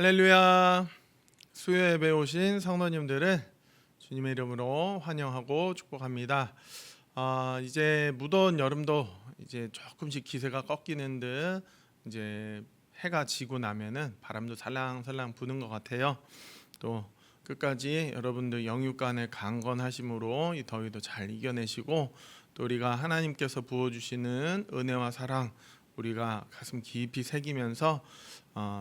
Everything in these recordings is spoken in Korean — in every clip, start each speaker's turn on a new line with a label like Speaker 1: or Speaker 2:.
Speaker 1: 할렐루야. 수요 예배 오신 성도님들을 주님의 이름으로 환영하고 축복합니다. 이제 무더운 여름도 이제 조금씩 기세가 꺾이는 듯 이제 해가 지고 나면은 바람도 살랑살랑 부는 것 같아요. 또 끝까지 여러분들 영육간의 강건하심으로 이 더위도 잘 이겨내시고, 또 우리가 하나님께서 부어주시는 은혜와 사랑 우리가 가슴 깊이 새기면서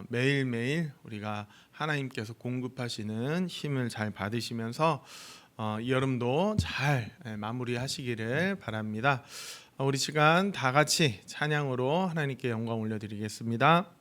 Speaker 1: 매일매일 우리가 하나님께서 공급하시는 힘을 잘 받으시면서 이 여름도 잘 마무리하시기를 바랍니다. 우리 시간 다 같이 찬양으로 하나님께 영광 올려드리겠습니다.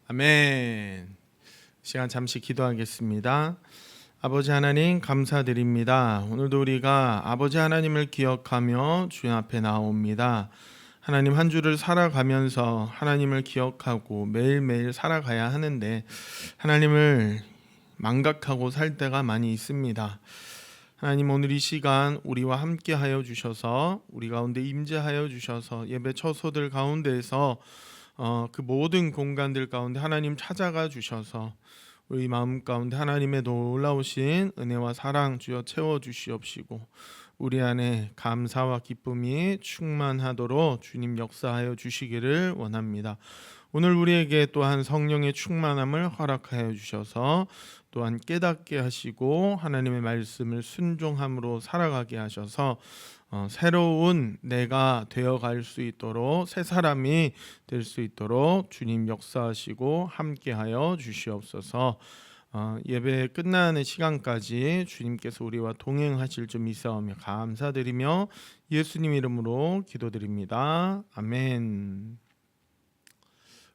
Speaker 1: 아멘. 시간 잠시 기도하겠습니다. 아버지 하나님 감사드립니다. 오늘도 우리가 아버지 하나님을 기억하며 주님 앞에 나옵니다. 하나님, 한 주를 살아가면서 하나님을 기억하고 매일매일 살아가야 하는데 하나님을 망각하고 살 때가 많이 있습니다. 하나님, 오늘 이 시간 우리와 함께 하여 주셔서 우리 가운데 임재하여 주셔서 예배 처소들 가운데에서 그 모든 공간들 가운데 하나님 찾아가 주셔서 우리 마음 가운데 하나님의 놀라우신 은혜와 사랑 주여 채워 주시옵시고, 우리 안에 감사와 기쁨이 충만하도록 주님 역사하여 주시기를 원합니다. 오늘 우리에게 또한 성령의 충만함을 허락하여 주셔서 또한 깨닫게 하시고 하나님의 말씀을 순종함으로 살아가게 하셔서 새로운 내가 되어갈 수 있도록, 새 사람이 될 수 있도록 주님 역사하시고 함께하여 주시옵소서. 예배 끝나는 시간까지 주님께서 우리와 동행하실 줄 믿사오며 감사드리며 예수님 이름으로 기도드립니다. 아멘.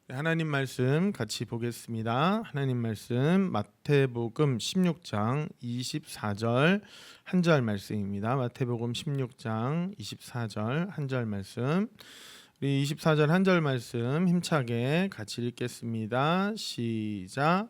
Speaker 1: 하나님 말씀 같이 보겠습니다. 하나님 말씀 마태복음 16장 24절 한 절 말씀입니다. 마태복음 16장 24절 한 절 말씀. 우리 24절 한 절 말씀 힘차게 같이 읽겠습니다. 시작.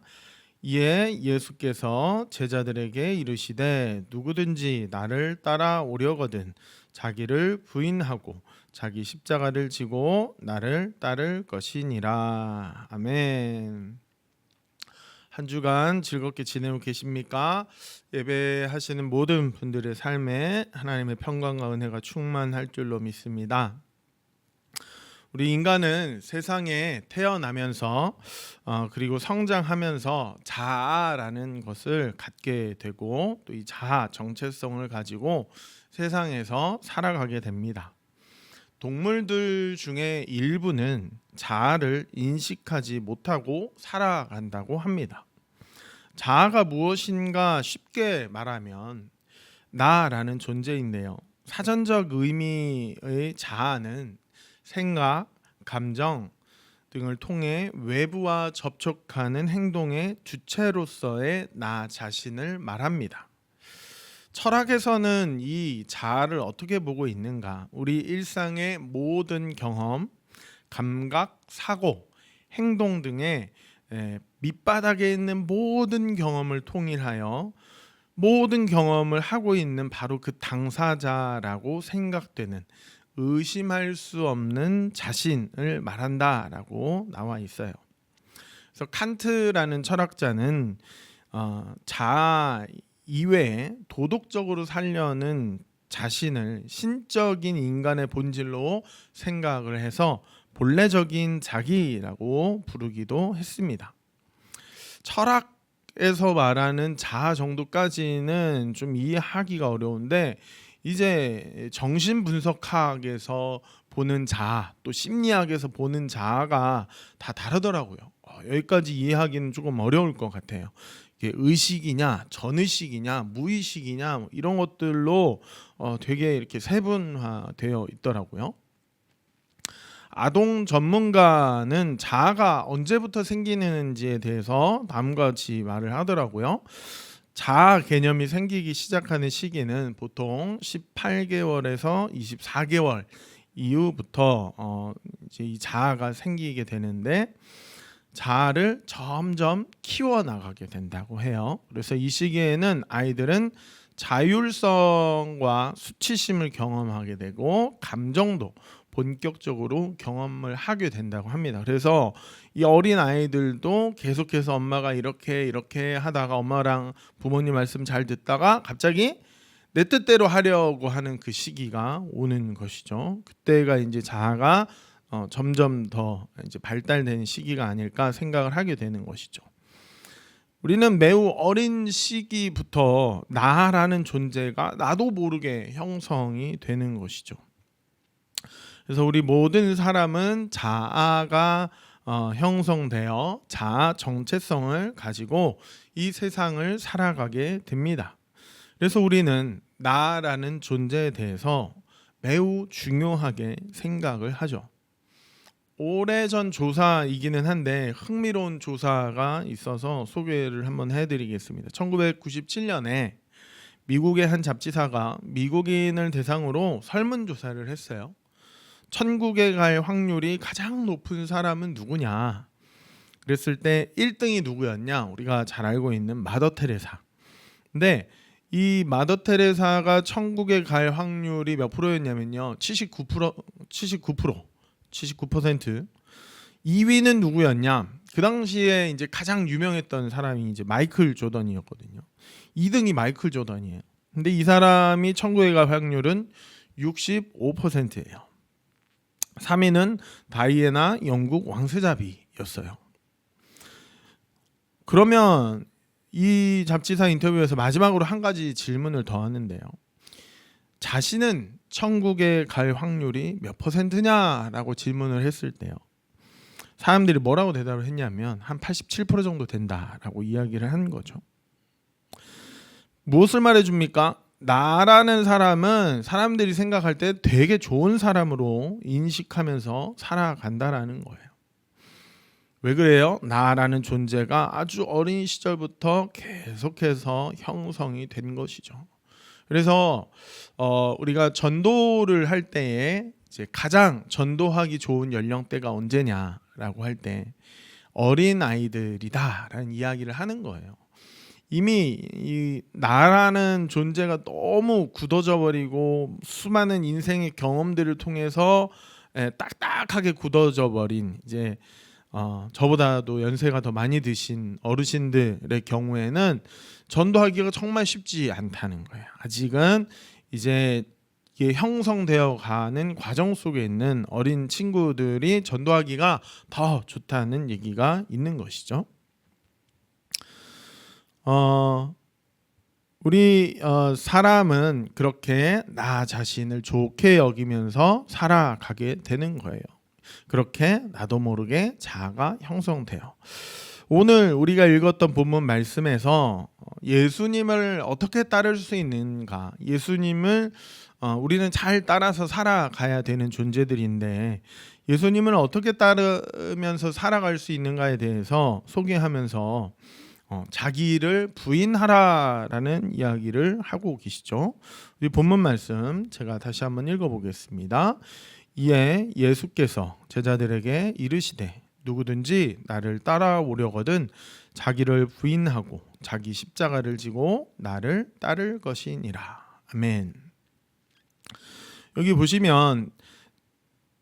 Speaker 1: 이에 예수께서 제자들에게 이르시되 누구든지 나를 따라오려거든 자기를 부인하고 자기 십자가를 지고 나를 따를 것이니라. 아멘. 한 주간 즐겁게 지내고 계십니까? 예배하시는 모든 분들의 삶에 하나님의 평강과 은혜가 충만할 줄로 믿습니다. 우리 인간은 세상에 태어나면서 그리고 성장하면서 자아라는 것을 갖게 되고 또 이 자아 정체성을 가지고 세상에서 살아가게 됩니다. 동물들 중에 일부는 자아를 인식하지 못하고 살아간다고 합니다. 자아가 무엇인가 쉽게 말하면 나라는 존재인데요. 사전적 의미의 자아는 생각, 감정 등을 통해 외부와 접촉하는 행동의 주체로서의 나 자신을 말합니다. 철학에서는 이 자아를 어떻게 보고 있는가? 우리 일상의 모든 경험, 감각, 사고, 행동 등의 밑바닥에 있는 모든 경험을 통일하여 모든 경험을 하고 있는 바로 그 당사자라고 생각되는 의심할 수 없는 자신을 말한다라고 나와 있어요. 그래서 칸트라는 철학자는 자아 이외에 도덕적으로 살려는 자신을 신적인 인간의 본질로 생각을 해서 본래적인 자기라고 부르기도 했습니다. 철학에서 말하는 자아 정도까지는 좀 이해하기가 어려운데 이제 정신분석학에서 보는 자아 또 심리학에서 보는 자아가 다 다르더라고요. 여기까지 이해하기는 조금 어려울 것 같아요. 이게 의식이냐 전의식이냐 무의식이냐 이런 것들로 되게 이렇게 세분화되어 있더라고요. 아동 전문가는 자아가 언제부터 생기는지에 대해서 다음과 같이 말을 하더라고요. 자아 개념이 생기기 시작하는 시기는 보통 18개월에서 24개월 이후부터 이제 이 자아가 생기게 되는데 자아를 점점 키워나가게 된다고 해요. 그래서 이 시기에는 아이들은 자율성과 수치심을 경험하게 되고 감정도 본격적으로 경험을 하게 된다고 합니다. 그래서 이 어린 아이들도 계속해서 엄마가 이렇게 하다가 엄마랑 부모님 말씀 잘 듣다가 갑자기 내 뜻대로 하려고 하는 그 시기가 오는 것이죠. 그때가 이제 자아가 점점 더 이제 발달되는 시기가 아닐까 생각을 하게 되는 것이죠. 우리는 매우 어린 시기부터 나라는 존재가 나도 모르게 형성이 되는 것이죠. 그래서 우리 모든 사람은 자아가 형성되어 자아 정체성을 가지고 이 세상을 살아가게 됩니다. 그래서 우리는 나라는 존재에 대해서 매우 중요하게 생각을 하죠. 오래전 조사이기는 한데 흥미로운 조사가 있어서 소개를 한번 해드리겠습니다. 1997년에 미국의 한 잡지사가 미국인을 대상으로 설문조사를 했어요. 천국에 갈 확률이 가장 높은 사람은 누구냐? 그랬을 때 1등이 누구였냐? 우리가 잘 알고 있는 마더 테레사. 근데 이 마더 테레사가 천국에 갈 확률이 몇 프로였냐면요. 79%. 2위는 누구였냐? 그 당시에 이제 가장 유명했던 사람이 이제 마이클 조던이었거든요. 2등이 마이클 조던이에요. 근데 이 사람이 천국에 갈 확률은 65%예요. 3위는 다이애나 영국 왕세자비였어요. 그러면 이 잡지사 인터뷰에서 마지막으로 한 가지 질문을 더 하는데요. 자신은 천국에 갈 확률이 몇 %냐라고 질문을 했을 때요. 사람들이 뭐라고 대답을 했냐면 한 87% 정도 된다라고 이야기를 한 거죠. 무엇을 말해줍니까? 나라는 사람은 사람들이 생각할 때 되게 좋은 사람으로 인식하면서 살아간다라는 거예요. 왜 그래요? 나라는 존재가 아주 어린 시절부터 계속해서 형성이 된 것이죠. 그래서 우리가 전도를 할 때에 이제 가장 전도하기 좋은 연령대가 언제냐라고 할 때 어린 아이들이다라는 이야기를 하는 거예요. 이미 이 나라는 존재가 너무 굳어져 버리고 수많은 인생의 경험들을 통해서 딱딱하게 굳어져 버린 이제 저보다도 연세가 더 많이 드신 어르신들의 경우에는 전도하기가 정말 쉽지 않다는 거예요. 아직은 이제 이게 형성되어 가는 과정 속에 있는 어린 친구들이 전도하기가 더 좋다는 얘기가 있는 것이죠. 우리 사람은 그렇게 나 자신을 좋게 여기면서 살아가게 되는 거예요. 그렇게 나도 모르게 자아가 형성돼요. 오늘 우리가 읽었던 본문 말씀에서 예수님을 어떻게 따를 수 있는가, 예수님을 우리는 잘 따라서 살아가야 되는 존재들인데 예수님을 어떻게 따르면서 살아갈 수 있는가에 대해서 소개하면서 자기를 부인하라라는 이야기를 하고 계시죠. 우리 본문 말씀 제가 다시 한번 읽어보겠습니다. 이에 예수께서 제자들에게 이르시되 누구든지 나를 따라오려거든 자기를 부인하고 자기 십자가를 지고 나를 따를 것이니라. 아멘. 여기 보시면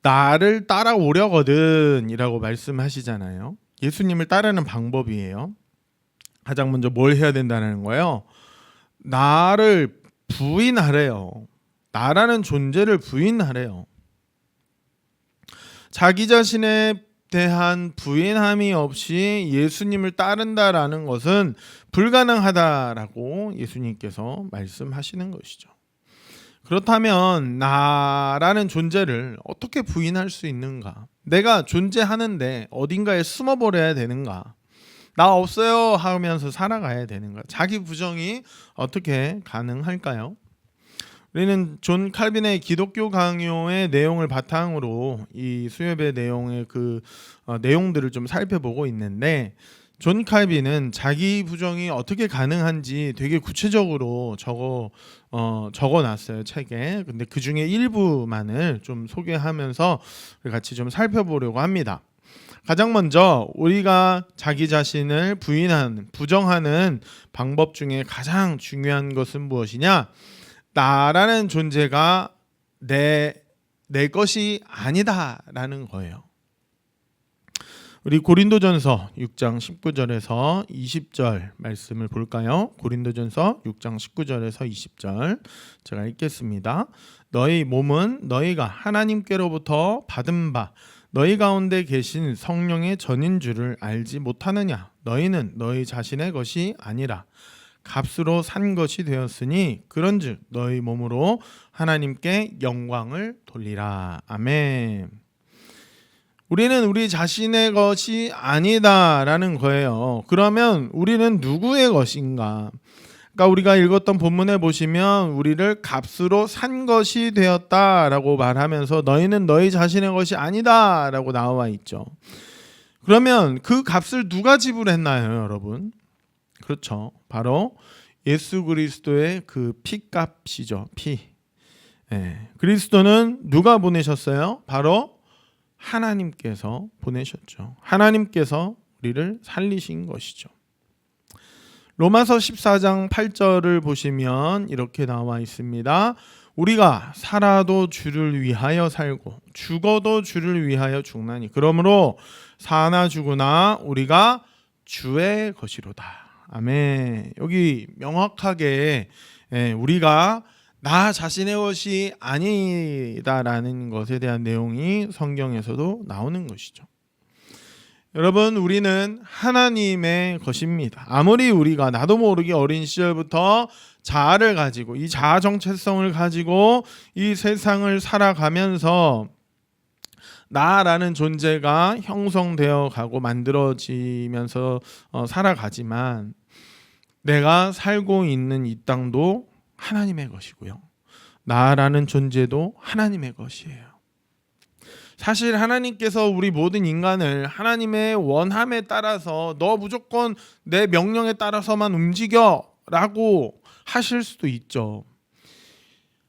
Speaker 1: 나를 따라오려거든 이라고 말씀하시잖아요. 예수님을 따르는 방법이에요. 가장 먼저 뭘 해야 된다는 거예요? 나를 부인하래요. 나라는 존재를 부인하래요. 자기 자신에 대한 부인함이 없이 예수님을 따른다라는 것은 불가능하다라고 예수님께서 말씀하시는 것이죠. 그렇다면 나라는 존재를 어떻게 부인할 수 있는가? 내가 존재하는데 어딘가에 숨어버려야 되는가? 나 없어요 하면서 살아가야 되는가? 자기 부정이 어떻게 가능할까요? 우리는 존 칼빈의 기독교 강요의 내용을 바탕으로 이 수협의 내용의 내용들을 좀 살펴보고 있는데 존 칼빈은 자기 부정이 어떻게 가능한지 되게 구체적으로 적어놨어요, 책에. 근데 그 중에 일부만을 좀 소개하면서 같이 좀 살펴보려고 합니다. 가장 먼저 우리가 자기 자신을 부정하는 방법 중에 가장 중요한 것은 무엇이냐? 나라는 존재가 내 것이 아니다라는 거예요. 우리 고린도전서 6장 19절에서 20절 말씀을 볼까요? 고린도전서 6장 19절에서 20절 제가 읽겠습니다. 너희 몸은 너희가 하나님께로부터 받은 바 너희 가운데 계신 성령의 전인 줄을 알지 못하느냐? 너희는 너희 자신의 것이 아니라 값으로 산 것이 되었으니 그런즉 너희 몸으로 하나님께 영광을 돌리라. 아멘. 우리는 우리 자신의 것이 아니다라는 거예요. 그러면 우리는 누구의 것인가? 그러니까 우리가 읽었던 본문에 보시면 우리를 값으로 산 것이 되었다라고 말하면서 너희는 너희 자신의 것이 아니다라고 나와 있죠. 그러면 그 값을 누가 지불했나요, 여러분? 그렇죠. 바로 예수 그리스도의 그 피값이죠. 피. 그리스도는 누가 보내셨어요? 바로 하나님께서 보내셨죠. 하나님께서 우리를 살리신 것이죠. 로마서 14장 8절을 보시면 이렇게 나와 있습니다. 우리가 살아도 주를 위하여 살고 죽어도 주를 위하여 죽나니 그러므로 사나 죽으나 우리가 주의 것이로다. 아멘. 여기 명확하게 우리가 나 자신의 것이 아니다라는 것에 대한 내용이 성경에서도 나오는 것이죠. 여러분, 우리는 하나님의 것입니다. 아무리 우리가 나도 모르게 어린 시절부터 자아를 가지고 이 자아 정체성을 가지고 이 세상을 살아가면서 나라는 존재가 형성되어 가고 만들어지면서 살아가지만 내가 살고 있는 이 땅도 하나님의 것이고요. 나라는 존재도 하나님의 것이에요. 사실 하나님께서 우리 모든 인간을 하나님의 원함에 따라서 너 무조건 내 명령에 따라서만 움직여 라고 하실 수도 있죠.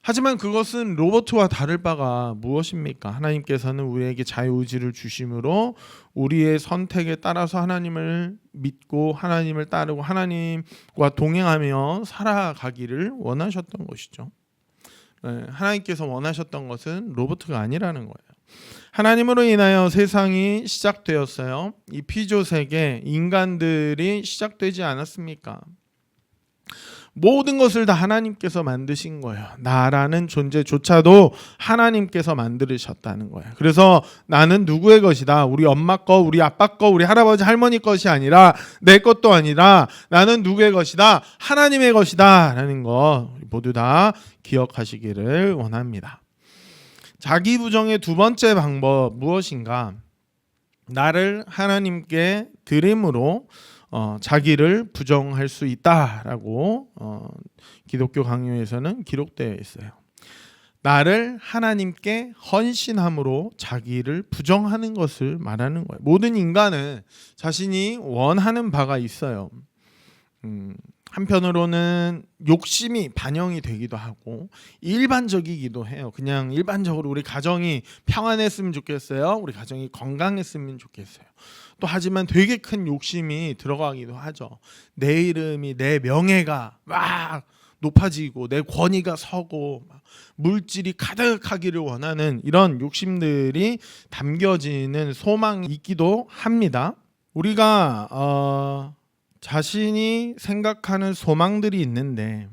Speaker 1: 하지만 그것은 로봇과 다를 바가 무엇입니까? 하나님께서는 우리에게 자유의지를 주심으로 우리의 선택에 따라서 하나님을 믿고 하나님을 따르고 하나님과 동행하며 살아가기를 원하셨던 것이죠. 하나님께서 원하셨던 것은 로봇가 아니라는 거예요. 하나님으로 인하여 세상이 시작되었어요. 이 피조세계 인간들이 시작되지 않았습니까? 모든 것을 다 하나님께서 만드신 거예요. 나라는 존재조차도 하나님께서 만드셨다는 거예요. 그래서 나는 누구의 것이다. 우리 엄마 거, 우리 아빠 거, 우리 할아버지 할머니 것이 아니라 내 것도 아니라 나는 누구의 것이다. 하나님의 것이다 라는 거 모두 다 기억하시기를 원합니다. 자기 부정의 두 번째 방법 무엇인가? 나를 하나님께 드림으로 자기를 부정할 수 있다라고 기독교 강요에서는 기록되어 있어요. 나를 하나님께 헌신함으로 자기를 부정하는 것을 말하는 거예요. 모든 인간은 자신이 원하는 바가 있어요. 한편으로는 욕심이 반영이 되기도 하고 일반적이기도 해요. 그냥 일반적으로 우리 가정이 평안했으면 좋겠어요. 우리 가정이 건강했으면 좋겠어요. 또 하지만 되게 큰 욕심이 들어가기도 하죠. 내 이름이 내 명예가 막 높아지고 내 권위가 서고 물질이 가득하기를 원하는 이런 욕심들이 담겨지는 소망이 있기도 합니다. 우리가 자신이 생각하는 소망들이 있는데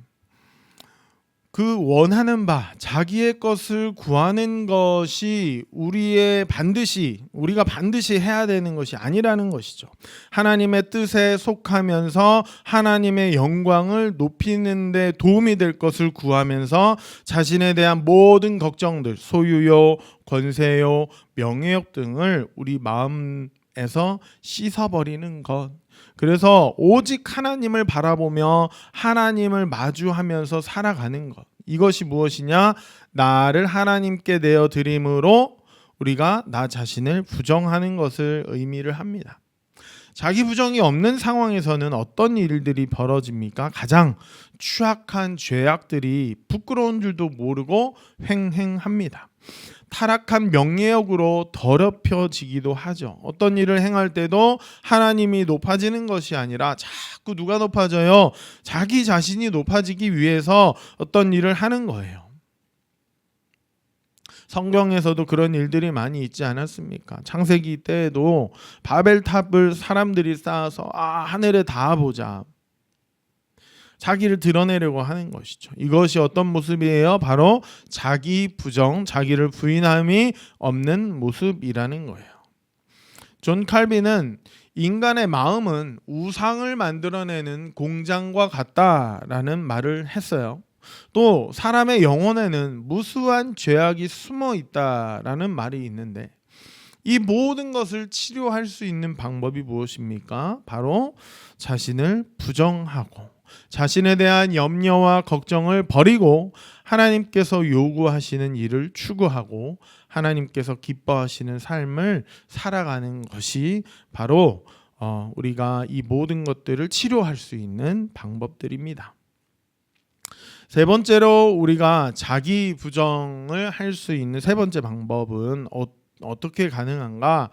Speaker 1: 그 원하는 바 자기의 것을 구하는 것이 우리가 반드시 해야 되는 것이 아니라는 것이죠. 하나님의 뜻에 속하면서 하나님의 영광을 높이는 데 도움이 될 것을 구하면서 자신에 대한 모든 소유요, 권세요, 명예욕 등을 우리 마음에서 씻어버리는 것. 그래서 오직 하나님을 바라보며 하나님을 마주하면서 살아가는 것. 이것이 무엇이냐? 나를 하나님께 내어 드림으로 우리가 나 자신을 부정하는 것을 의미를 합니다. 자기 부정이 없는 상황에서는 어떤 일들이 벌어집니까? 가장 추악한 죄악들이 부끄러운 줄도 모르고 횡행합니다. 타락한 명예욕으로 더럽혀지기도 하죠. 어떤 일을 행할 때도 하나님이 높아지는 것이 아니라 자꾸 누가 높아져요? 자기 자신이 높아지기 위해서 어떤 일을 하는 거예요. 성경에서도 그런 일들이 많이 있지 않았습니까? 창세기 때에도 바벨탑을 사람들이 쌓아서 하늘에 닿아보자. 자기를 드러내려고 하는 것이죠. 이것이 어떤 모습이에요? 바로 자기 부정, 자기를 부인함이 없는 모습이라는 거예요. 존 칼빈은 인간의 마음은 우상을 만들어내는 공장과 같다라는 말을 했어요. 또 사람의 영혼에는 무수한 죄악이 숨어 있다라는 말이 있는데 이 모든 것을 치료할 수 있는 방법이 무엇입니까? 바로 자신을 부정하고 자신에 대한 염려와 걱정을 버리고 하나님께서 요구하시는 일을 추구하고 하나님께서 기뻐하시는 삶을 살아가는 것이 바로 우리가 이 모든 것들을 치료할 수 있는 방법들입니다. 세 번째로 우리가 자기 부정을 할 수 있는 세 번째 방법은 어떻게 가능한가?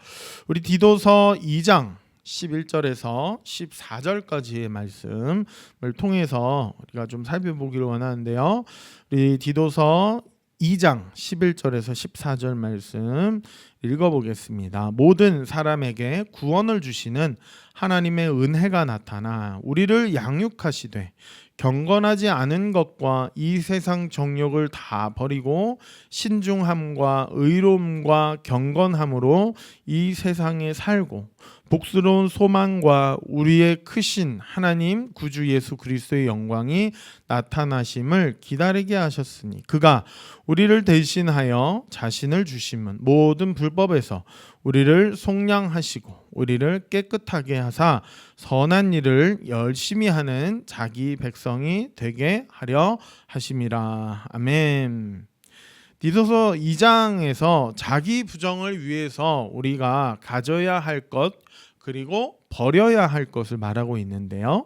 Speaker 1: 우리 디도서 2장 11절에서 14절까지의 말씀을 통해서 우리가 좀 살펴보기를 원하는데요. 우리 디도서 2장 11절에서 14절 말씀 읽어보겠습니다. 모든 사람에게 구원을 주시는 하나님의 은혜가 나타나 우리를 양육하시되 경건하지 않은 것과 이 세상 정욕을 다 버리고 신중함과 의로움과 경건함으로 이 세상에 살고 복스러운 소망과 우리의 크신 하나님 구주 예수 그리스도의 영광이 나타나심을 기다리게 하셨으니 그가 우리를 대신하여 자신을 주심은 모든 불법에서 우리를 속량하시고 우리를 깨끗하게 하사 선한 일을 열심히 하는 자기 백성이 되게 하려 하심이라. 아멘. 디도서 2장에서 자기 부정을 위해서 우리가 가져야 할 것 그리고 버려야 할 것을 말하고 있는데요.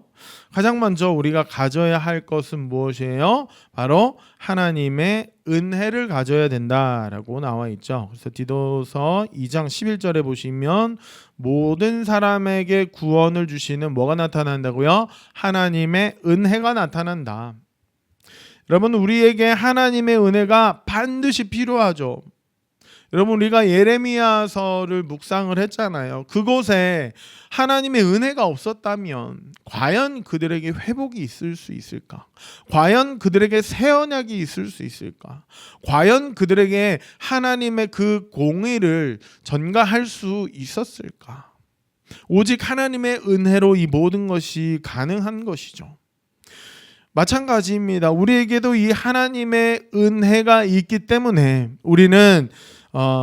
Speaker 1: 가장 먼저 우리가 가져야 할 것은 무엇이에요? 바로 하나님의 은혜를 가져야 된다라고 나와 있죠. 그래서 디도서 2장 11절에 보시면 모든 사람에게 구원을 주시는 뭐가 나타난다고요? 하나님의 은혜가 나타난다. 여러분, 우리에게 하나님의 은혜가 반드시 필요하죠. 여러분, 우리가 예레미야서를 묵상을 했잖아요. 그곳에 하나님의 은혜가 없었다면 과연 그들에게 회복이 있을 수 있을까? 과연 그들에게 새 언약이 있을 수 있을까? 과연 그들에게 하나님의 그 공의를 전가할 수 있었을까? 오직 하나님의 은혜로 이 모든 것이 가능한 것이죠. 마찬가지입니다. 우리에게도 이 하나님의 은혜가 있기 때문에 우리는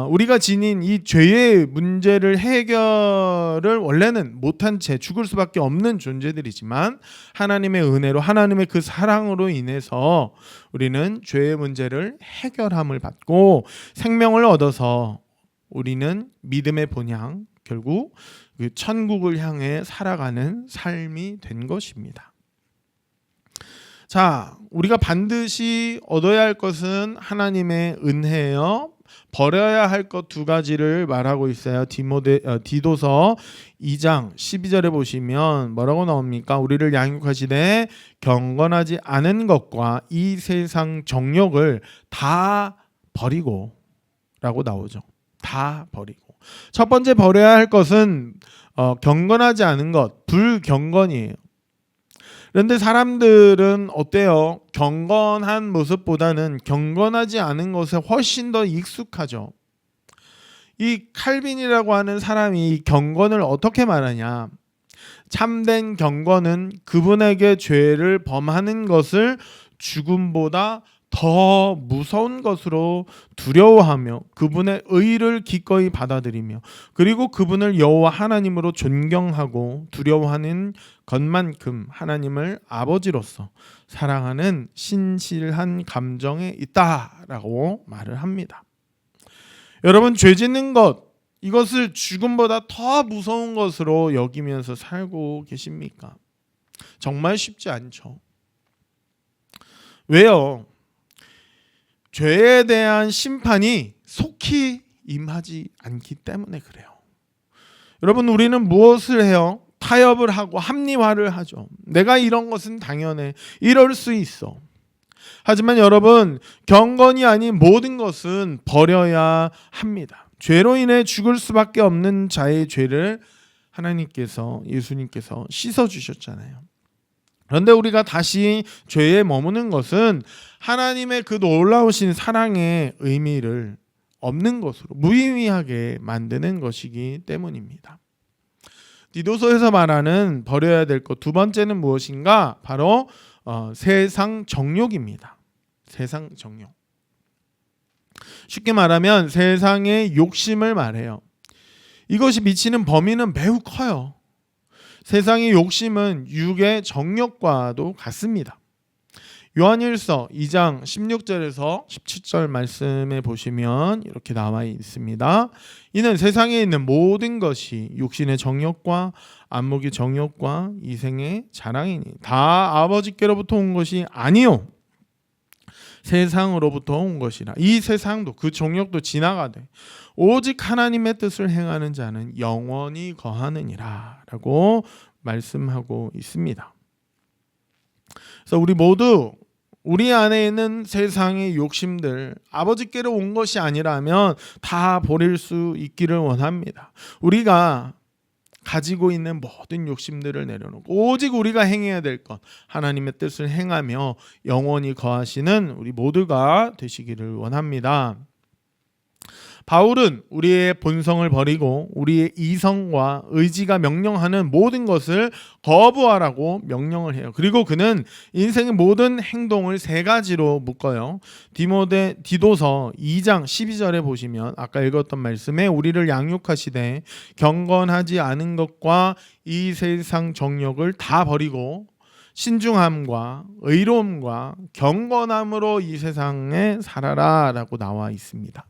Speaker 1: 우리가 지닌 이 죄의 문제를 해결을 원래는 못한 채 죽을 수밖에 없는 존재들이지만 하나님의 은혜로 하나님의 그 사랑으로 인해서 우리는 죄의 문제를 해결함을 받고 생명을 얻어서 우리는 믿음의 본향 결국 그 천국을 향해 살아가는 삶이 된 것입니다. 자, 우리가 반드시 얻어야 할 것은 하나님의 은혜예요. 버려야 할 것 두 가지를 말하고 있어요. 디도서 2장 12절에 보시면 뭐라고 나옵니까? 우리를 양육하시되 경건하지 않은 것과 이 세상 정욕을 다 버리고 라고 나오죠. 다 버리고. 첫 번째 버려야 할 것은 경건하지 않은 것, 불경건이에요. 그런데 사람들은 어때요? 경건한 모습보다는 경건하지 않은 것에 훨씬 더 익숙하죠. 이 칼빈이라고 하는 사람이 경건을 어떻게 말하냐? 참된 경건은 그분에게 죄를 범하는 것을 죽음보다 더 무서운 것으로 두려워하며 그분의 의를 기꺼이 받아들이며 그리고 그분을 여호와 하나님으로 존경하고 두려워하는 것만큼 하나님을 아버지로서 사랑하는 신실한 감정에 있다라고 말을 합니다. 여러분, 죄 짓는 것 이것을 죽음보다 더 무서운 것으로 여기면서 살고 계십니까? 정말 쉽지 않죠. 왜요? 죄에 대한 심판이 속히 임하지 않기 때문에 그래요. 여러분, 우리는 무엇을 해요? 타협을 하고 합리화를 하죠. 내가 이런 것은 당연해. 이럴 수 있어. 하지만 여러분, 경건이 아닌 모든 것은 버려야 합니다. 죄로 인해 죽을 수밖에 없는 자의 죄를 하나님께서, 예수님께서 씻어주셨잖아요. 그런데 우리가 다시 죄에 머무는 것은 하나님의 그 놀라우신 사랑의 의미를 없는 것으로 무의미하게 만드는 것이기 때문입니다. 디도서에서 말하는 버려야 될 것 두 번째는 무엇인가? 바로 세상 정욕입니다. 세상 정욕. 쉽게 말하면 세상의 욕심을 말해요. 이것이 미치는 범위는 매우 커요. 세상의 욕심은 육의 정욕과도 같습니다. 요한일서 2장 16절에서 17절 말씀에 보시면 이렇게 나와 있습니다. 이는 세상에 있는 모든 것이 육신의 정욕과 안목의 정욕과 이생의 자랑이니 다 아버지께로부터 온 것이 아니요 세상으로부터 온 것이라. 이 세상도 그 정욕도 지나가되 오직 하나님의 뜻을 행하는 자는 영원히 거하느니라 라고 말씀하고 있습니다. 그래서 우리 모두 우리 안에 있는 세상의 욕심들 아버지께로 온 것이 아니라면 다 버릴 수 있기를 원합니다. 우리가 가지고 있는 모든 욕심들을 내려놓고 오직 우리가 행해야 될 것 하나님의 뜻을 행하며 영원히 거하시는 우리 모두가 되시기를 원합니다. 바울은 우리의 본성을 버리고 우리의 이성과 의지가 명령하는 모든 것을 거부하라고 명령을 해요. 그리고 그는 인생의 모든 행동을 세 가지로 묶어요. 디도서 2장 12절에 보시면 아까 읽었던 말씀에 우리를 양육하시되 경건하지 않은 것과 이 세상 정욕을 다 버리고 신중함과 의로움과 경건함으로 이 세상에 살아라 라고 나와 있습니다.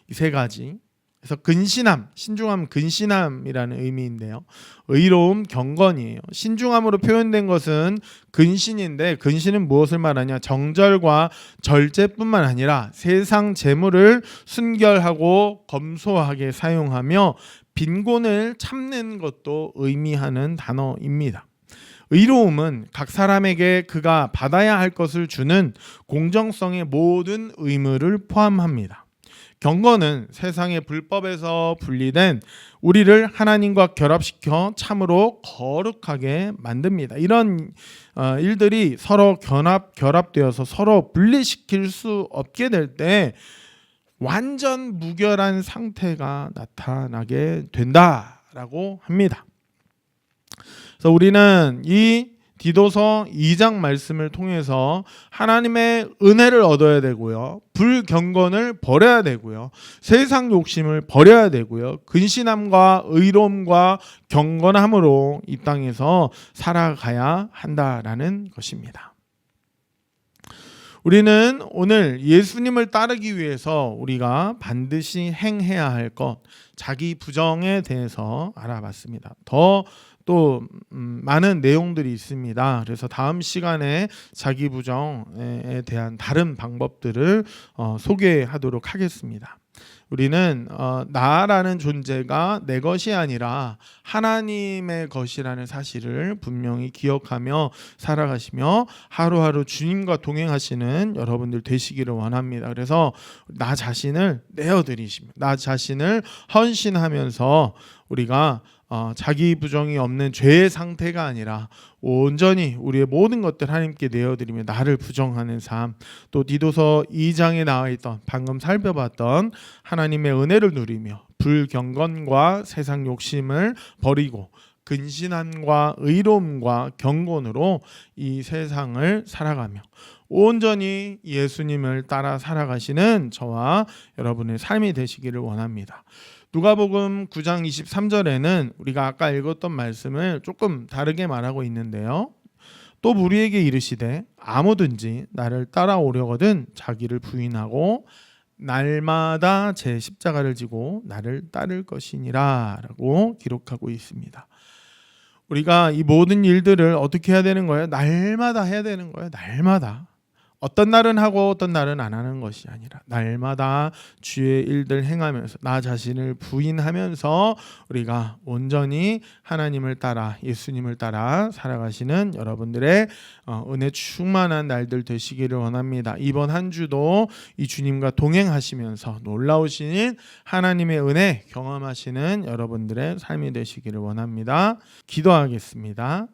Speaker 1: 이 세 가지. 그래서 근신함, 신중함, 근신함이라는 의미인데요. 의로움, 경건이에요. 신중함으로 표현된 것은 근신인데 근신은 무엇을 말하냐? 정절과 절제뿐만 아니라 세상 재물을 순결하고 검소하게 사용하며 빈곤을 참는 것도 의미하는 단어입니다. 의로움은 각 사람에게 그가 받아야 할 것을 주는 공정성의 모든 의무를 포함합니다. 경건은 세상의 불법에서 분리된 우리를 하나님과 결합시켜 참으로 거룩하게 만듭니다. 이런 일들이 서로 결합되어서 서로 분리시킬 수 없게 될 때 완전 무결한 상태가 나타나게 된다라고 합니다. 그래서 우리는 이 디도서 2장 말씀을 통해서 하나님의 은혜를 얻어야 되고요. 불경건을 버려야 되고요. 세상 욕심을 버려야 되고요. 근신함과 의로움과 경건함으로 이 땅에서 살아가야 한다라는 것입니다. 우리는 오늘 예수님을 따르기 위해서 우리가 반드시 행해야 할 것, 자기 부정에 대해서 알아봤습니다. 또 많은 내용들이 있습니다. 그래서 다음 시간에 자기 부정에 대한 다른 방법들을 소개하도록 하겠습니다. 우리는 나라는 존재가 내 것이 아니라 하나님의 것이라는 사실을 분명히 기억하며 살아가시며 하루하루 주님과 동행하시는 여러분들 되시기를 원합니다. 그래서 나 자신을 내어드리시며 나 자신을 헌신하면서 우리가 자기 부정이 없는 죄의 상태가 아니라 온전히 우리의 모든 것들 하나님께 내어드리며 나를 부정하는 삶, 또 디도서 2장에 나와 있던 방금 살펴봤던 하나님의 은혜를 누리며 불경건과 세상 욕심을 버리고 근신함과 의로움과 경건으로 이 세상을 살아가며 온전히 예수님을 따라 살아가시는 저와 여러분의 삶이 되시기를 원합니다. 누가복음 9장 23절에는 우리가 아까 읽었던 말씀을 조금 다르게 말하고 있는데요. 또 무리에게 이르시되 아무든지 나를 따라오려거든 자기를 부인하고 날마다 제 십자가를 지고 나를 따를 것이니라 라고 기록하고 있습니다. 우리가 이 모든 일들을 어떻게 해야 되는 거예요? 날마다 해야 되는 거예요. 날마다. 어떤 날은 하고 어떤 날은 안 하는 것이 아니라 날마다 주의 일들 행하면서 나 자신을 부인하면서 우리가 온전히 하나님을 따라 예수님을 따라 살아가시는 여러분들의 은혜 충만한 날들 되시기를 원합니다. 이번 한 주도 이 주님과 동행하시면서 놀라우신 하나님의 은혜 경험하시는 여러분들의 삶이 되시기를 원합니다. 기도하겠습니다.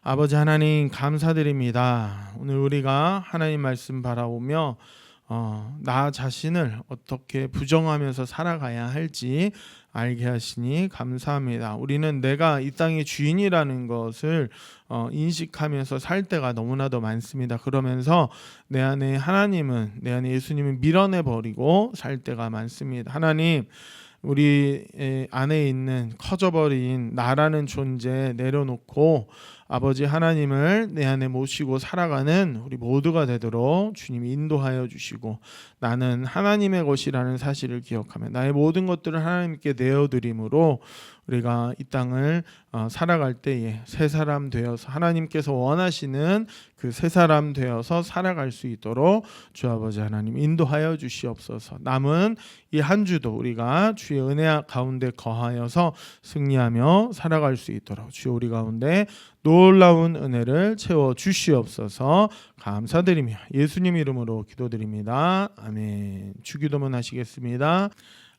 Speaker 1: 아버지 하나님 감사드립니다. 오늘 우리가 하나님 말씀 바라보며 나 자신을 어떻게 부정하면서 살아가야 할지 알게 하시니 감사합니다. 우리는 내가 이 땅의 주인이라는 것을 인식하면서 살 때가 너무나도 많습니다. 그러면서 내 안에 하나님은, 내 안에 예수님을 밀어내버리고 살 때가 많습니다. 하나님, 우리 안에 있는 커져버린 나라는 존재 내려놓고 아버지 하나님을 내 안에 모시고 살아가는 우리 모두가 되도록 주님이 인도하여 주시고 나는 하나님의 것이라는 사실을 기억하며 나의 모든 것들을 하나님께 내어드림으로 우리가 이 땅을 살아갈 때에 새 사람 되어서 하나님께서 원하시는 그 새 사람 되어서 살아갈 수 있도록 주 아버지 하나님 인도하여 주시옵소서. 남은 이 한 주도 우리가 주의 은혜 가운데 거하여서 승리하며 살아갈 수 있도록 주여 우리 가운데 놀라운 은혜를 채워 주시옵소서. 감사드리며 예수님 이름으로 기도드립니다. 아멘. 주기도문 하시겠습니다.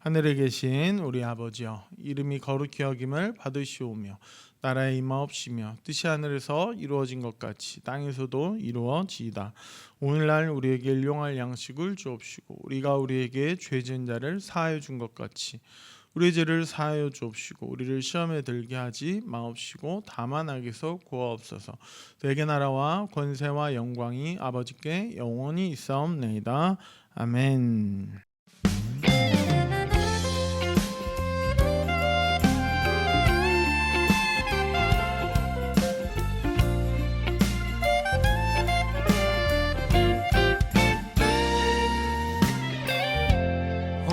Speaker 1: 하늘에 계신 우리 아버지여, 이름이 거룩히 여김을 받으시오며 나라의 임하옵시며 뜻이 하늘에서 이루어진 것 같이 땅에서도 이루어지이다. 오늘날 우리에게 일용할 양식을 주옵시고 우리가 우리에게 죄 지은 자를 사하여 준 것 같이 우리 죄를 사하여 주옵시고 우리를 시험에 들게 하지 마옵시고 다만 악에서 구하옵소서. 대개 나라와 권세와 영광이 아버지께 영원히 있사옵나이다. 아멘.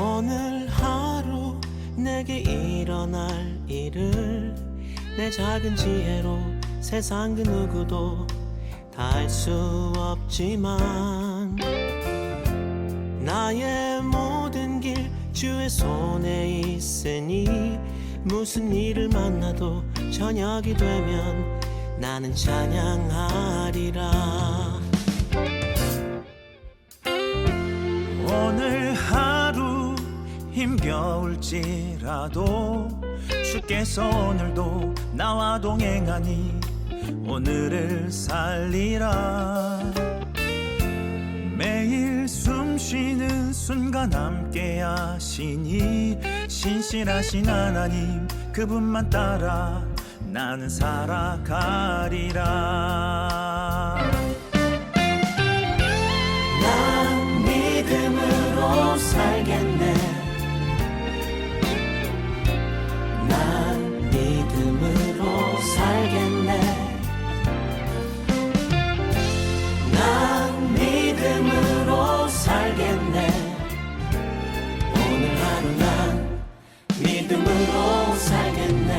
Speaker 2: 오늘 하루 내게 일어날 일을 내 작은 지혜로 세상 그 누구도 다 알 수 없지만 나의 모든 길 주의 손에 있으니 무슨 일을 만나도 저녁이 되면 나는 찬양하리라.
Speaker 3: 오늘 하루 힘겨울지라도 주께서 오늘도 나와 동행하니 오늘을 살리라. 매일 숨쉬는 순간 함께 하시니 신실하신 하나님 그분만 따라 나는 살아가리라.
Speaker 2: 난 믿음으로 살겠네. 난 믿음으로 살겠네. 난 믿음으로 살겠네. 오늘 하루 난 믿음으로 살겠네.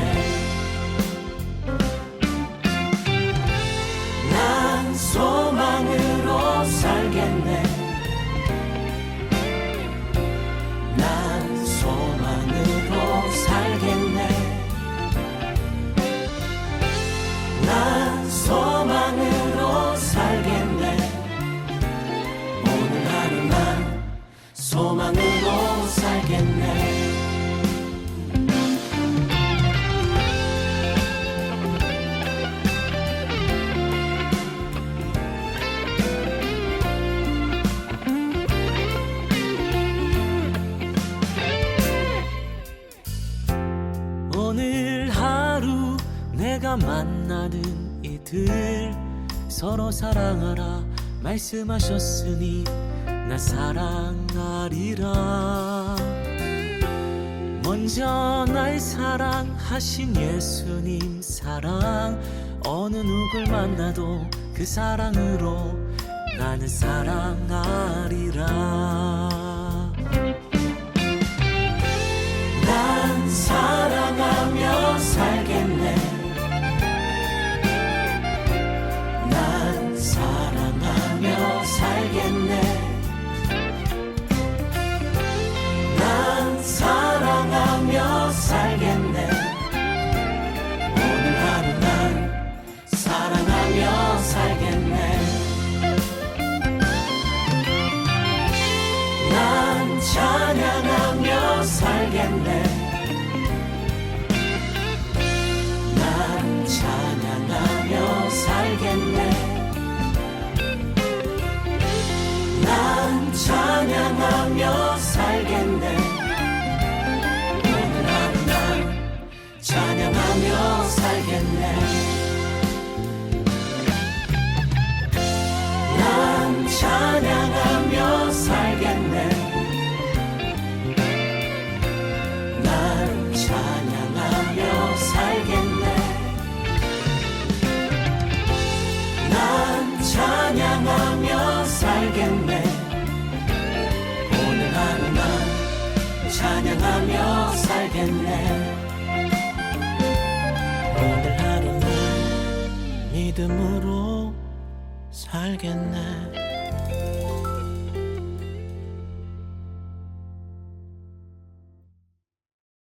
Speaker 2: 난 소망으로 살겠네. 난 소망으로 살겠네. 난 소망으로 살겠네. 오늘 하루 난 소망으로 살겠네. 오늘 하루 내가 만나는 이들 서로 사랑하라 말씀하셨으니 나 사랑하리라. 먼저 날 사랑하신 예수님 사랑 어느 누굴 만나도 그 사랑으로 나는 사랑하리라. 난 사랑하며 살겠네. 난 사랑하며 살겠네. 난 사랑하며 살겠네. 오늘 하루 난 사랑하며 살겠네. 난 찬양하며 살겠네. 난 찬양하며 살겠네. 난 찬양하며 살겠네. 오늘 하루 난 찬양하며 살겠네. 난 찬양하며 살겠네. 난 찬양하며 살겠네. 난 찬양하며 살겠네. 오늘 하루 난 찬양하며 살겠네. 오늘 하루 난 믿음으로 살겠네.